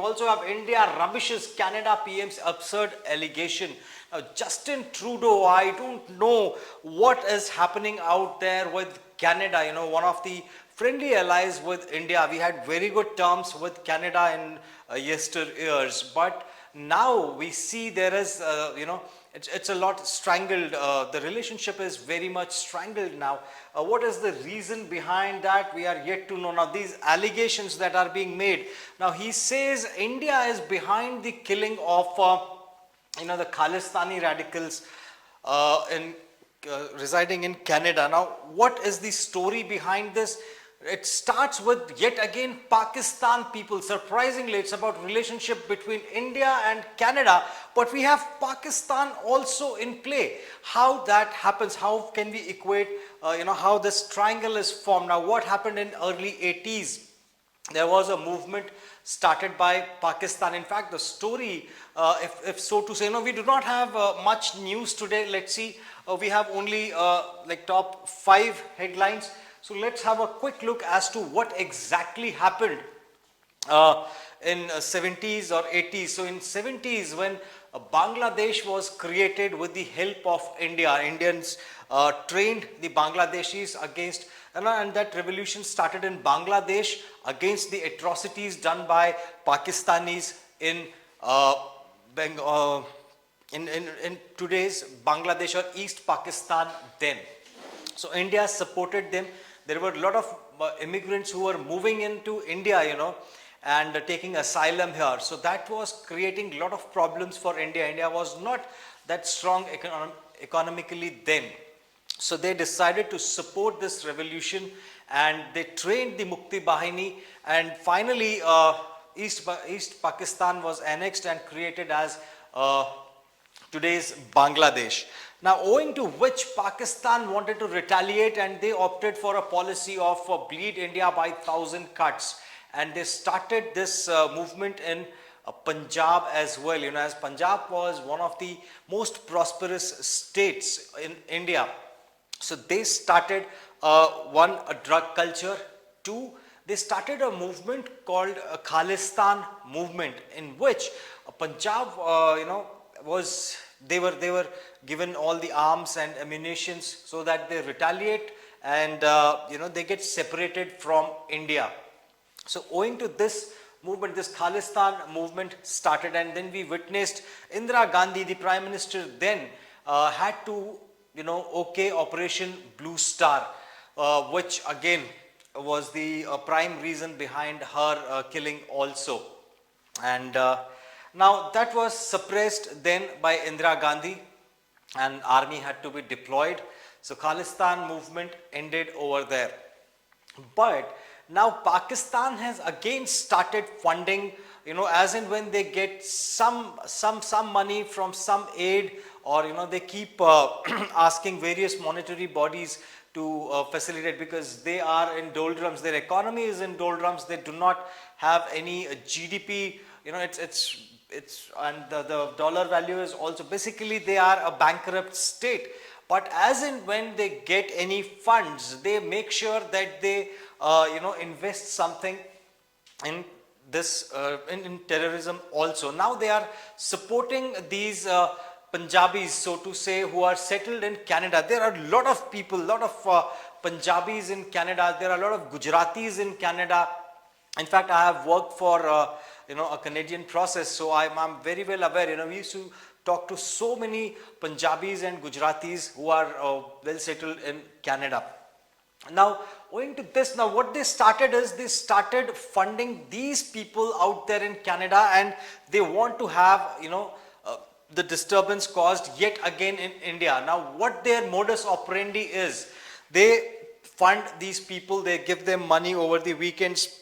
also have India rubbishes Canada PM's absurd allegation. Now, Justin Trudeau, I don't know what is happening out there with Canada, one of the friendly allies with India. We had very good terms with Canada in yesteryears, but now we see there is, it's a lot strangled. The relationship is very much strangled now. What is the reason behind that? We are yet to know. Now, these allegations that are being made. Now, he says India is behind the killing of, the Khalistani radicals residing in Canada. Now, what is the story behind this? It starts with yet again Pakistan people. Surprisingly, it's about relationship between India and Canada, but we have Pakistan also in play. How that happens? How can we equate? How this triangle is formed? Now, what happened in early 80s? There was a movement started by Pakistan. In fact, the story, if so to say, we do not have much news today. Let's see. We have only top 5 headlines. So let's have a quick look as to what exactly happened in 70s or 80s. So in 70s, when Bangladesh was created with the help of India, Indians trained the Bangladeshis against, and that revolution started in Bangladesh against the atrocities done by Pakistanis in today's Bangladesh or East Pakistan then. So India supported them. There were a lot of immigrants who were moving into India, and taking asylum here. So that was creating a lot of problems for India. India was not that strong economically then. So they decided to support this revolution, and they trained the Mukti Bahini, and finally East Pakistan was annexed and created as today's Bangladesh. Now, owing to which Pakistan wanted to retaliate, and they opted for a policy of bleed India by 1,000 cuts, and they started this movement in Punjab as well, as Punjab was one of the most prosperous states in India. So they started one, a drug culture, 2, they started a movement called a Khalistan movement, in which Punjab they were given all the arms and ammunitions so that they retaliate, and they get separated from India. So owing to this movement, this Khalistan movement started, and then we witnessed Indira Gandhi, the Prime Minister then, had to okay Operation Blue Star, which again was the prime reason behind her killing also. And now that was suppressed then by Indira Gandhi, and army had to be deployed. So Khalistan movement ended over there. But now Pakistan has again started funding, as and when they get some money from some aid, or they keep asking various monetary bodies to facilitate, because they are in doldrums. Their economy is in doldrums. They do not have any GDP. It's and the dollar value is also, basically they are a bankrupt state. But as and when they get any funds, they make sure that they invest something in this in terrorism also. Now they are supporting these Punjabis, so to say, who are settled in Canada. There are a lot of people, lot of Punjabis in Canada. There are a lot of Gujaratis in Canada. In fact, I have worked for a Canadian process, so I'm very well aware. We used to talk to so many Punjabis and Gujaratis who are well settled in Canada. Now, owing to this, now what they started is, they started funding these people out there in Canada, and they want to have the disturbance caused yet again in India. Now, what their modus operandi is, they fund these people, they give them money over the weekends.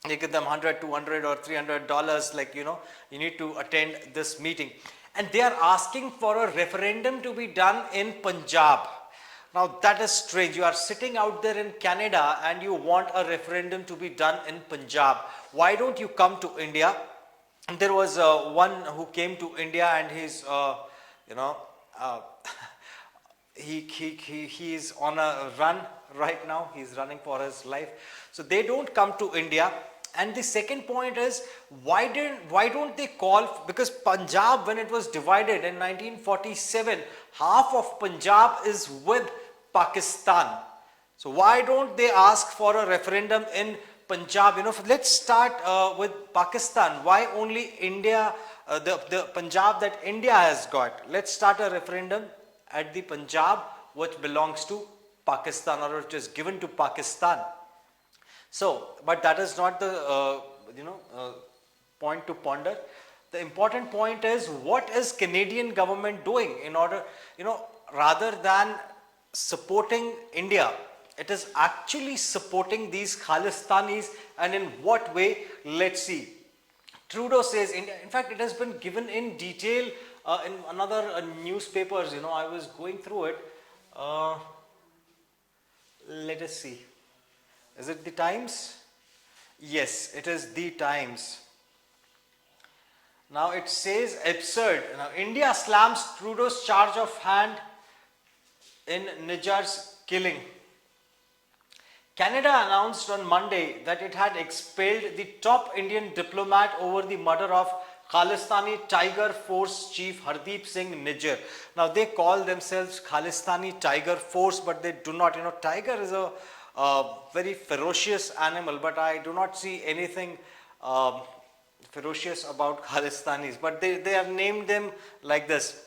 They give them $100, $200 or $300, like, you need to attend this meeting. And they are asking for a referendum to be done in Punjab. Now, that is strange. You are sitting out there in Canada and you want a referendum to be done in Punjab. Why don't you come to India? And there was one who came to India, and he's, he is on a run right now. He's running for his life. So they don't come to India. And the second point is, why don't they call, because Punjab, when it was divided in 1947, half of Punjab is with Pakistan. So why don't they ask for a referendum in Punjab? Let's start with Pakistan. Why only India, the Punjab that India has got? Let's start a referendum at the Punjab which belongs to Pakistan, or which is given to Pakistan. So, but that is not the point to ponder. The important point is, what is Canadian government doing in order, rather than supporting India, it is actually supporting these Khalistanis, and in what way? Let's see. Trudeau says India. In fact, it has been given in detail in another newspapers. I was going through it. Let us see. Is it the Times? Yes, it is the Times. Now it says absurd. Now India slams Trudeau's charge of hand in Niger's killing. Canada announced on Monday that it had expelled the top Indian diplomat over the murder of Khalistani Tiger Force Chief Hardeep Singh Nijjar. Now they call themselves Khalistani Tiger Force, but they do not. Tiger is a very ferocious animal, but I do not see anything ferocious about Khalistanis. But they have named them like this.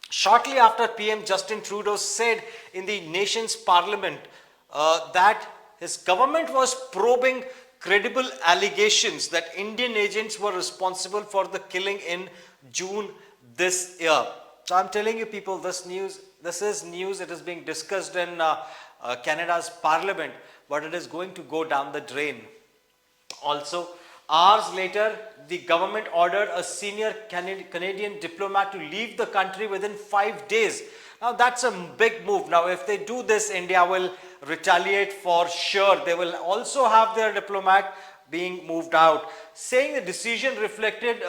Shortly after PM Justin Trudeau said in the nation's parliament that his government was probing credible allegations that Indian agents were responsible for the killing in June this year. So I'm telling you people, this is news. It is being discussed in Canada's parliament, but it is going to go down the drain. Also, hours later, the government ordered a senior Canadian diplomat to leave the country within 5 days. Now that's a big move. Now if they do this, India will retaliate for sure. They will also have their diplomat being moved out, saying the decision reflected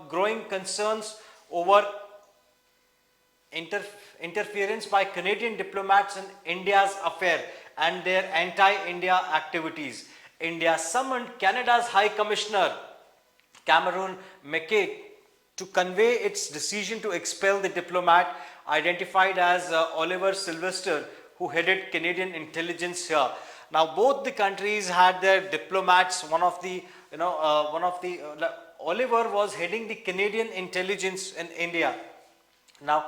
growing concerns over interference by Canadian diplomats in India's affair and their anti-India activities. India summoned Canada's High Commissioner Cameron McKay to convey its decision to expel the diplomat identified as Oliver Sylvester, who headed Canadian intelligence here. Now both the countries had their diplomats. Oliver was heading the Canadian intelligence in India. Now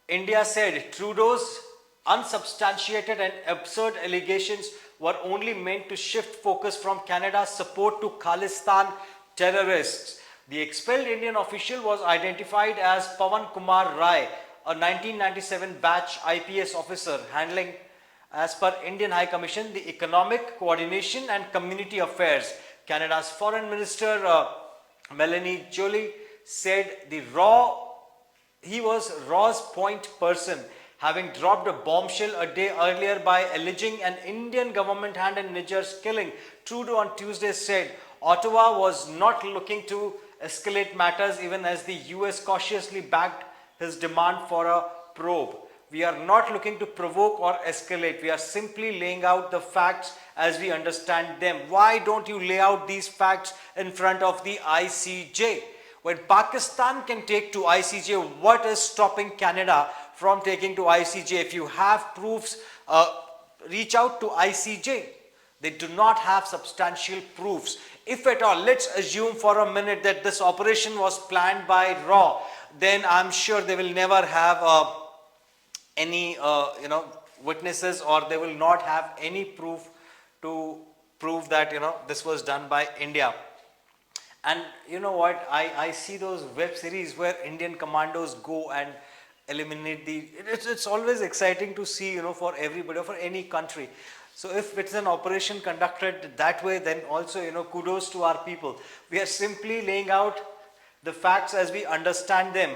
India said Trudeau's unsubstantiated and absurd allegations were only meant to shift focus from Canada's support to Khalistan terrorists. The expelled Indian official was identified as Pawan Kumar Rai, a 1997 batch IPS officer handling, as per Indian High Commission, the economic coordination and community affairs. Canada's Foreign Minister Melanie Joly said he was Raw's point person, having dropped a bombshell a day earlier by alleging an Indian government hand in Niger's killing. Trudeau on Tuesday said Ottawa was not looking to escalate matters, even as the US cautiously backed his demand for a probe. We are not looking to provoke or escalate. We are simply laying out the facts as we understand them. Why don't you lay out these facts in front of the ICJ? When Pakistan can take to ICJ, what is stopping Canada from taking to ICJ? If you have proofs, reach out to ICJ. They do not have substantial proofs. If at all, let's assume for a minute that this operation was planned by Raw, then I'm sure they will never have any witnesses, or they will not have any proof to prove that this was done by India. And you know what, I see those web series where Indian commandos go and eliminate it's always exciting to see, for everybody, for any country. So if it's an operation conducted that way, then also, kudos to our people. We are simply laying out the facts as we understand them.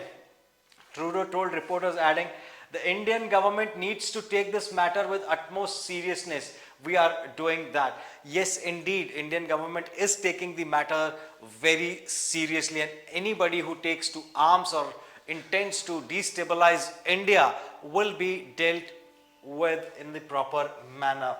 Trudeau told reporters, adding, the Indian government needs to take this matter with utmost seriousness. We are doing that. Yes, indeed, Indian government is taking the matter very seriously, and anybody who takes to arms or intends to destabilize India will be dealt with in the proper manner.